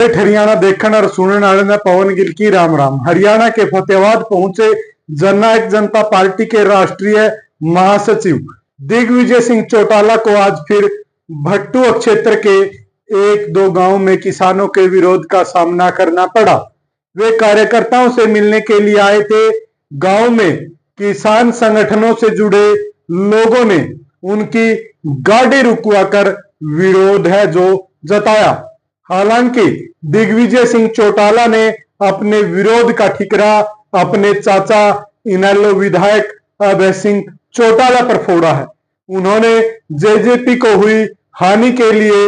हरियाणा देखने और सुनने वाले ने पवन गिल की राम राम। हरियाणा के फतेहाबाद पहुंचे जननायक जनता पार्टी के राष्ट्रीय महासचिव दिग्विजय सिंह चौटाला को आज फिर भट्टू क्षेत्र के एक दो गांव में किसानों के विरोध का सामना करना पड़ा। वे कार्यकर्ताओं से मिलने के लिए आए थे। गांव में किसान संगठनों से जुड़े लोगों ने उनकी गाड़ी रुकवाकर विरोध है जो जताया। हालांकि दिग्विजय सिंह चौटाला ने अपने विरोध का ठिकरा अपने चाचा इनेलो विधायक अभय सिंह चौटाला पर फोड़ा है। उन्होंने जेजेपी को हुई हानि के लिए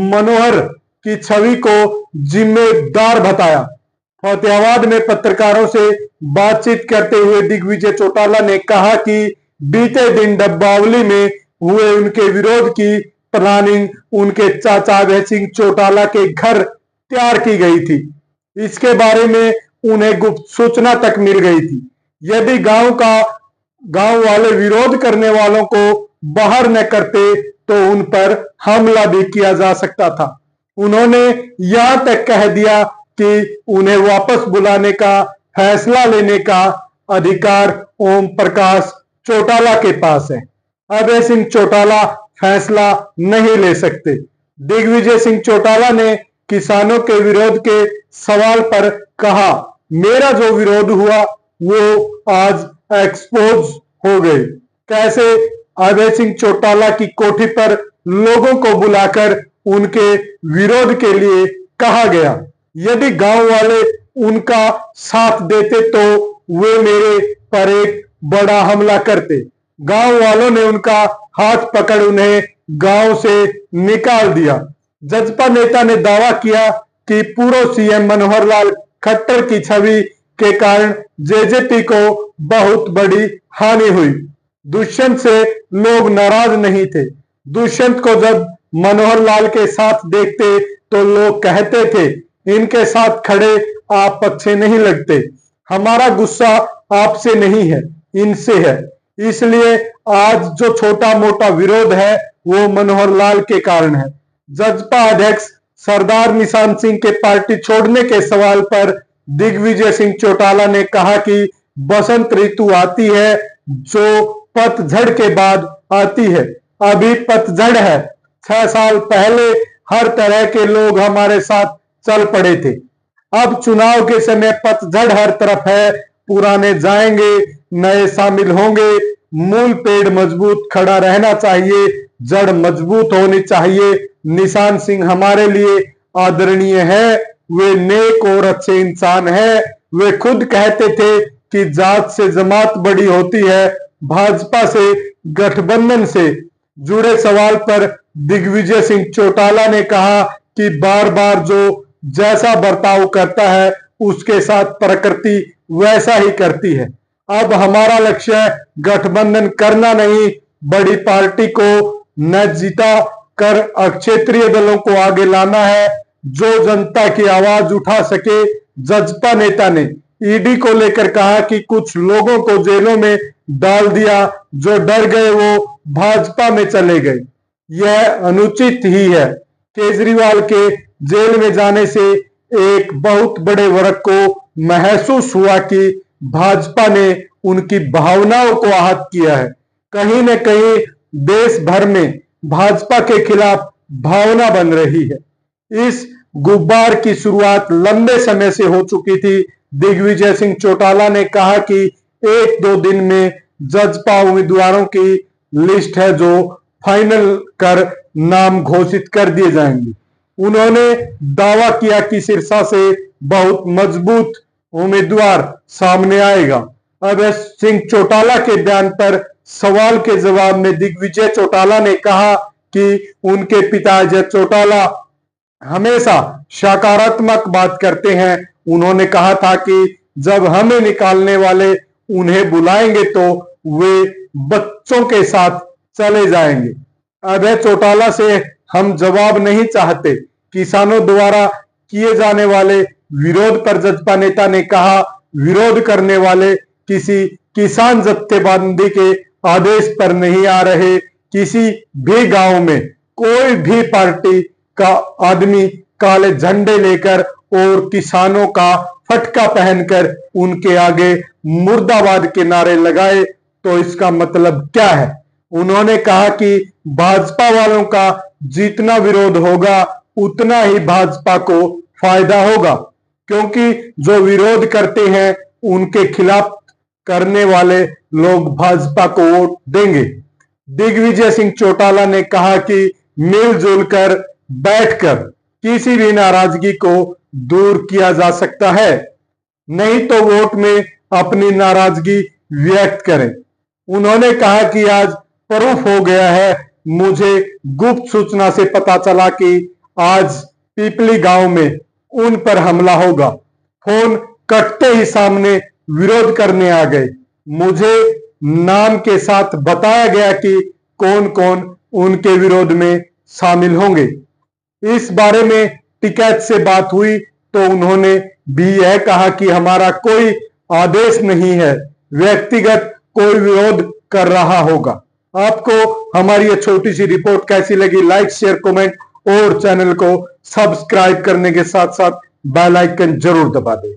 मनोहर की छवि को जिम्मेदार बताया। फतेहाबाद में पत्रकारों से बातचीत करते हुए दिग्विजय चौटाला ने कहा कि बीते दिन डब्बावली में हुए उनके विरोध की प्लानिंग उनके चाचा अभय सिंह चौटाला के घर तैयार की गई थी। इसके बारे में उन्हें गुप्त सूचना तक मिल गई थी। यदि गांव वाले विरोध करने वालों को बाहर न करते तो उन पर हमला भी किया जा सकता था। उन्होंने यहां तक कह दिया कि उन्हें वापस बुलाने का फैसला लेने का अधिकार ओम प्रकाश चौटाला के पास है। अभय सिंह चौटाला फैसला नहीं ले सकते। दिग्विजय सिंह चौटाला ने किसानों के विरोध के सवाल पर कहा, मेरा जो विरोध हुआ वो आज एक्सपोज हो गए। कैसे? अभय सिंह चौटाला की कोठी पर लोगों को बुलाकर उनके विरोध के लिए कहा गया। यदि गांव वाले उनका साथ देते तो वे मेरे पर एक बड़ा हमला करते। गांव वालों ने उनका हाथ पकड़ उन्हें गांव से निकाल दिया। जजपा नेता ने दावा किया कि पूर्व सीएम मनोहर लाल खट्टर की छवि के कारण जेजेपी को बहुत बड़ी हानि हुई। दुष्यंत से लोग नाराज नहीं थे। दुष्यंत को जब मनोहर लाल के साथ देखते तो लोग कहते थे, इनके साथ खड़े आप अच्छे नहीं लगते। हमारा गुस्सा आपसे नहीं है, इनसे है। इसलिए आज जो छोटा मोटा विरोध है वो मनोहर लाल के कारण है। जजपा अध्यक्ष सरदार निशान सिंह के पार्टी छोड़ने के सवाल पर दिग्विजय सिंह चौटाला ने कहा कि बसंत ऋतु आती है जो पतझड़ के बाद आती है। अभी पतझड़ है। 6 साल पहले हर तरह के लोग हमारे साथ चल पड़े थे। अब चुनाव के समय पतझड़ हर तरफ है। पुराने जाएंगे, नए शामिल होंगे। मूल पेड़ मजबूत खड़ा रहना चाहिए, जड़ मजबूत होनी चाहिए। निशान सिंह हमारे लिए आदरणीय है। वे नेक और अच्छे इंसान हैं। वे खुद कहते थे कि जात से जमात बड़ी होती है। भाजपा से गठबंधन से जुड़े सवाल पर दिग्विजय सिंह चौटाला ने कहा कि बार बार जो जैसा बर्ताव करता है उसके साथ प्रकृति वैसा ही करती है। अब हमारा लक्ष्य गठबंधन करना नहीं, बड़ी पार्टी को न जिता कर क्षेत्रीय दलों को आगे लाना है जो जनता की आवाज उठा सके। जजपा नेता ने ईडी को लेकर कहा कि कुछ लोगों को जेलों में डाल दिया, जो डर गए वो भाजपा में चले गए। यह अनुचित ही है। केजरीवाल के जेल में जाने से एक बहुत बड़े वर्ग को महसूस हुआ कि भाजपा ने उनकी भावनाओं को आहत किया है। कहीं न कहीं देश भर में भाजपा के खिलाफ भावना बन रही है। इस गुब्बार की शुरुआत लंबे समय से हो चुकी थी। दिग्विजय सिंह चौटाला ने कहा कि 1-2 दिन में जजपा उम्मीदवारों की लिस्ट है जो फाइनल कर नाम घोषित कर दिए जाएंगे। उन्होंने दावा किया कि सिरसा से बहुत मजबूत उम्मीदवार सामने आएगा। अभय सिंह चौटाला के बयान पर सवाल के जवाब में दिग्विजय चौटाला ने कहा कि उनके पिता अजय चौटाला हमेशा सकारात्मक बात करते हैं। उन्होंने कहा था कि जब हमें निकालने वाले उन्हें बुलाएंगे तो वे बच्चों के साथ चले जाएंगे। अभय चौटाला से हम जवाब नहीं चाहते। किसानों द्वारा किए जाने वाले विरोध पर जजपा नेता ने कहा, विरोध करने वाले किसी किसान जत्थेबंदी के आदेश पर नहीं आ रहे। किसी भी गांव में कोई भी पार्टी का आदमी काले झंडे लेकर और किसानों का फटका पहनकर उनके आगे मुर्दाबाद के नारे लगाए, तो इसका मतलब क्या है? उन्होंने कहा कि भाजपा वालों का जितना विरोध होगा उतना ही भाजपा को फायदा होगा, क्योंकि जो विरोध करते हैं उनके खिलाफ करने वाले लोग भाजपा को वोट देंगे। दिग्विजय सिंह चौटाला ने कहा कि मिलजुल कर बैठकर किसी भी नाराजगी को दूर किया जा सकता है, नहीं तो वोट में अपनी नाराजगी व्यक्त करें। उन्होंने कहा कि आज प्रूफ हो गया है, मुझे गुप्त सूचना से पता चला कि आज पीपली गांव में उन पर हमला होगा। फोन कटते ही सामने विरोध करने आ गए। मुझे नाम के साथ बताया गया कि कौन कौन उनके विरोध में शामिल होंगे। इस बारे में टिकैत से बात हुई तो उन्होंने भी यह कहा कि हमारा कोई आदेश नहीं है, व्यक्तिगत कोई विरोध कर रहा होगा। आपको हमारी ये छोटी सी रिपोर्ट कैसी लगी? लाइक, शेयर, कमेंट और चैनल को सब्सक्राइब करने के साथ साथ बेल आइकन जरूर दबा दें।